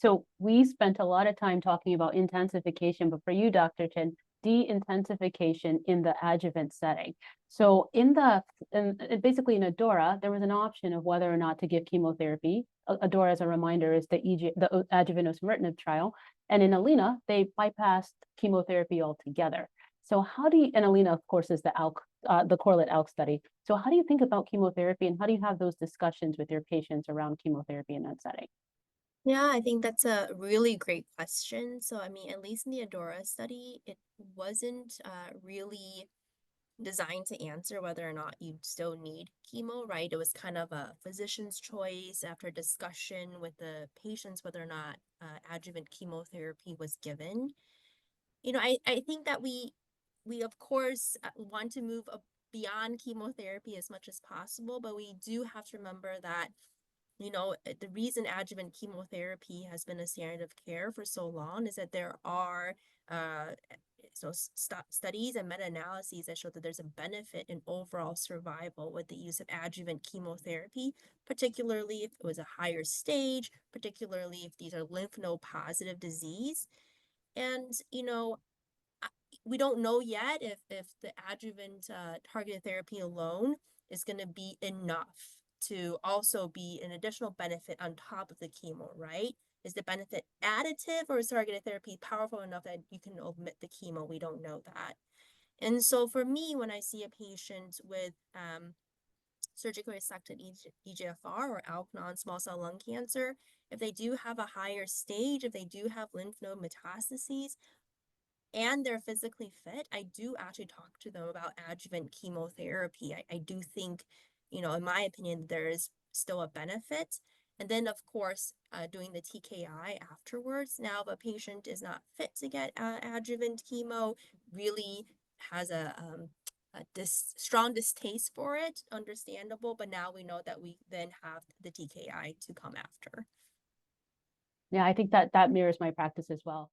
So we spent a lot of time talking about intensification, but for you, Dr. Chen, de-intensification in the adjuvant setting. So basically in ADAURA, there was an option of whether or not to give chemotherapy. ADAURA, as a reminder, is the adjuvant osimertinib trial. And in ALINA, they bypassed chemotherapy altogether. So and ALINA, of course, is the correlate ALK study. So how do you think about chemotherapy, and how do you have those discussions with your patients around chemotherapy in that setting? Yeah, I think that's a really great question. So, I mean, at least in the ADORA study, it wasn't really designed to answer whether or not you still need chemo, right? It was kind of a physician's choice after discussion with the patients whether or not adjuvant chemotherapy was given. I think that we of course want to move beyond chemotherapy as much as possible, but we do have to remember that the reason adjuvant chemotherapy has been a standard of care for so long is that there are studies and meta-analyses that show that there's a benefit in overall survival with the use of adjuvant chemotherapy, particularly if it was a higher stage, particularly if these are lymph node positive disease. And, we don't know yet if the adjuvant targeted therapy alone is going to be enough to also be an additional benefit on top of the chemo, right? Is the benefit additive, or is targeted therapy powerful enough that you can omit the chemo? We don't know that. And so for me, when I see a patient with surgically resected EGFR or ALK non-small cell lung cancer, if they do have a higher stage, if they do have lymph node metastases, and they're physically fit, I do actually talk to them about adjuvant chemotherapy. I do think, in my opinion, there is still a benefit. And then, of course, doing the TKI afterwards. Now, if a patient is not fit to get adjuvant chemo, really has a strong distaste for it, understandable. But now we know that we then have the TKI to come after. Yeah, I think that mirrors my practice as well.